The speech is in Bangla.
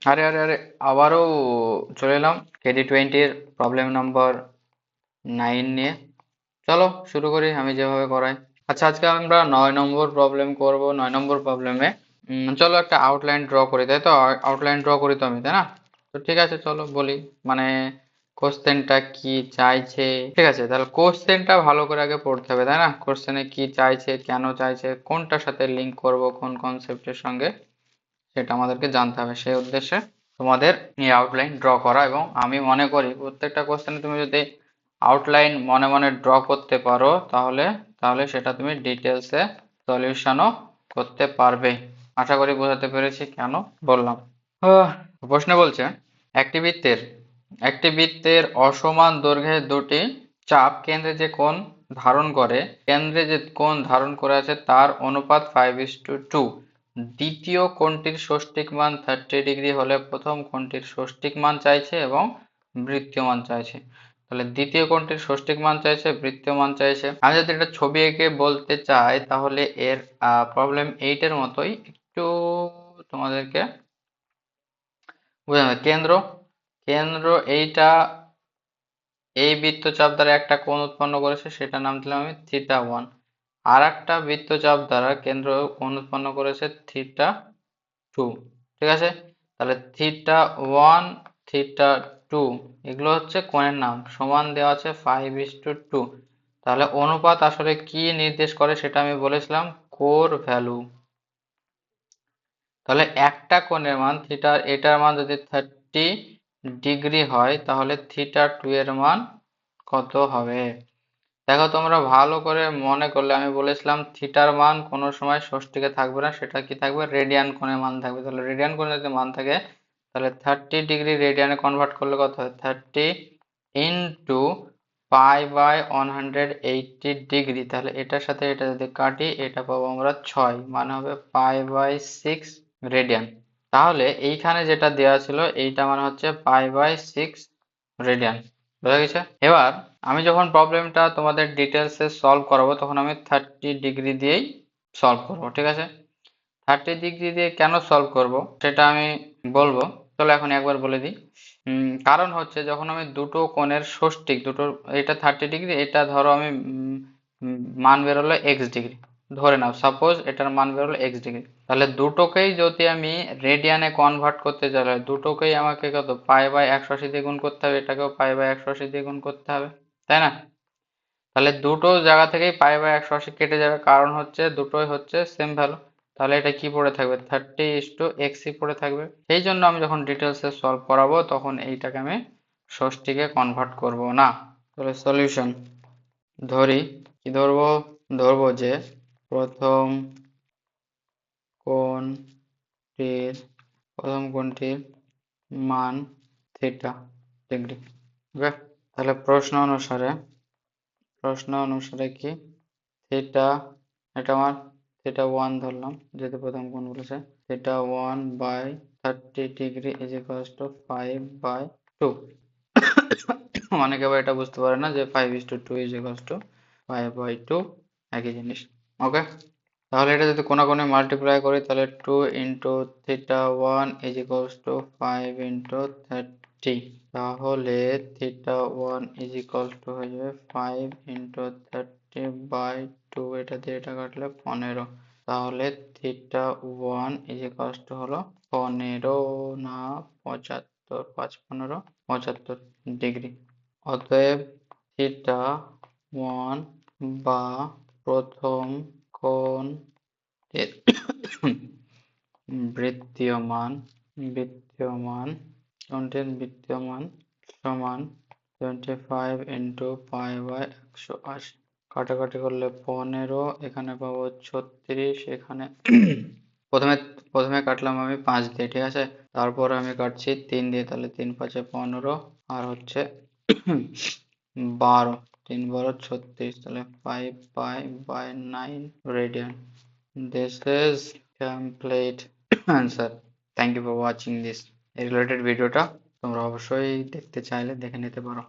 আরে আরে আরে, আবারও চলে এলাম KD20-র প্রবলেম নাম্বার 9 নিয়ে। চলো শুরু করি আমি যেভাবে করাই। আচ্ছা, আজকে আমরা 9 নম্বর প্রবলেম করব। 9 নম্বর প্রবলেমে চলো একটা আউটলাইন ড্র করি, তাই তো? আউটলাইন ড্র করি তো আমি, তাই না? তো ঠিক আছে, চলো বলি মানে কোশ্চেনটা কি চাইছে। ঠিক আছে, তাহলে কোশ্চেনটা ভালো করে আগে পড়তে হবে, তাই না? কোশ্চেনে কি চাইছে, কেন চাইছে, কোনটার সাথে লিঙ্ক করব, কোন কনসেপ্টের সঙ্গে, সেটা আমাদেরকে জানতে হবে। সেই উদ্দেশ্যে তোমাদের এই আউটলাইন ড্র করা। এবং আমি মনে করি প্রত্যেকটা কোশ্চেনে তুমি যদি আউটলাইন মনে মনে ড্র করতে পারো, তাহলে তাহলে সেটা তুমি ডিটেলসে সলিউশনও করতে পারবে। আশা করি বোঝাতে পেরেছি কেন বললাম। আহ, প্রশ্নে বলছে একটি বৃত্তের অসমান দৈর্ঘ্যের দুটি চাপ কেন্দ্রে যে কোণ ধারণ করে আছে তার অনুপাত 5:2। দ্বিতীয় কোণটির ষষ্ঠিক মান 30 ডিগ্রি হলে প্রথম কোণটির ষষ্ঠিক মান চাইছে এবং বৃত্তীয় মান চাইছে। তাহলে দ্বিতীয় কোণটির ষষ্ঠিক মান চাইছে, বৃত্তীয় মান চাইছে। আমি যদি এটা ছবি এঁকে বলতে চাই, তাহলে এর প্রবলেম 8-এর মতোই একটু তোমাদেরকে বোঝানো। কেন্দ্র কেন্দ্র এইটা এই বৃত্তচাপ দ্বারা একটা কোণ উৎপন্ন করেছে, সেটা নাম দিলাম আমি θ1। আর একটা বৃত্তচাপ দ্বারা কেন্দ্র কোণ উৎপন্ন করেছে θ2। ঠিক আছে, তাহলে θ1 θ2 এগুলো হচ্ছে কোণের নাম। সমান দেওয়া আছে 5:2। তাহলে অনুপাত আসলে কি নির্দেশ করে সেটা আমি বলেছিলাম, কোর ভ্যালু। তাহলে একটা কোণের মান এটার মান যদি 30 ডিগ্রি হয়, তাহলে θ2 এর মান কত হবে? দেখো, তোমরা ভালো করে মনে করলে আমি বলেছিলাম থিটার মান কোনো সময় ষষ্ঠীকে থাকবে না, সেটা কি থাকবে? রেডিয়ান কোণের মান থাকবে। তাহলে রেডিয়ান কোণের যদি মান থাকে, তাহলে 30 ডিগ্রি রেডিয়ানে কনভার্ট করলে কত হয়? 30 ইন্টু π/180 ডিগ্রি। তাহলে এটার সাথে এটা যদি কাটি, এটা পাবো আমরা 6, মানে হবে π/6 রেডিয়ান। তাহলে এইখানে যেটা দেওয়া ছিল এইটা মানে হচ্ছে π/6 রেডিয়ান। বোঝা গেছে? এবার আমি যখন প্রবলেমটা তোমাদের ডিটেলসে সলভ করাবো, তখন আমি 30 ডিগ্রি দিয়েই সলভ করব। ঠিক আছে, 30 ডিগ্রি দিয়ে কেন সলভ করব সেটা আমি বলবো। চলো এখন একবার বলে দিই। কারণ হচ্ছে, যখন আমি দুটো কোণের ষষ্ঠিক দুটো, এটা 30 ডিগ্রি, এটা ধরো আমি মান বেরোলো x ডিগ্রি, ধরে নাও সাপোজ এটার মান বেরোলো x ডিগ্রি। তাহলে দুটোকেই যদি আমি রেডিয়ানে কনভার্ট করতে চাই, দুটোকেই আমাকে কত π/180 দিয়ে গুণ করতে হবে, এটাকেও π/180 দিয়ে গুণ করতে হবে, তাই না? তাহলে দুটো জায়গা থেকেই π/180 কেটে যাবে, কারণ হচ্ছে দুটোই হচ্ছে সেম ভ্যালু। তাহলে এটা কি পড়ে থাকবে? 30:x পড়ে থাকবে। সেই জন্য আমি যখন ডিটেলসে সলভ করাবো, তখন এইটাকে আমি ষষ্ঠীকে কনভার্ট করব না। তাহলে সলিউশন ধরি, কি ধরবো? ধরবো যে প্রথম কোণটির প্রথম কোণটির মান θ ডিগ্রি। ওকে, তাহলে প্রশ্ন অনুসারে কি থিটা, এটা আমার θ1 ধরলাম যেহেতু প্রথম কোণ বলেছে। θ1/30 ডিগ্রি ইজ ইকুয়ালস টু 5/2। অনেকে আবার এটা বুঝতে পারে না যে 5:2 ইজ ইকুয়ালস টু 5/2, একই জিনিস। ওকে, তাহলে এটা যদি কোণাকুণি মাল্টিপ্লাই করি, তাহলে 2 into θ1 is equals to 5 into 30। তাহলে θ1 ইজ ইকুয়ালস টু হয়ে যাবে 5 ইন্টু 30/2। এটা দিয়ে এটা কাটলে 15। তাহলে θ1 ইজ ইকুয়ালস টু হলো 15 না 75, 5-15-75 ডিগ্রি। অতএব θ1 বা প্রথম কোণ এর বৃত্তীয় মান সমান 25 ইন্টু π/180। কাটাকাটি করলে 15, এখানে পাবো 36, এখানে প্রথমে প্রথমে কাটলাম আমি 5 দিয়ে, ঠিক আছে? তারপরে আমি কাটছি 3 দিয়ে, তাহলে 3×5=15, আর হচ্ছে 12, 3×12=36, তাহলে 5π/9 radian. This is complete answer. Thank you for watching this. এই রিলেটেড ভিডিওটা তোমরা অবশ্যই দেখতে চাইলে দেখে নিতে পারো।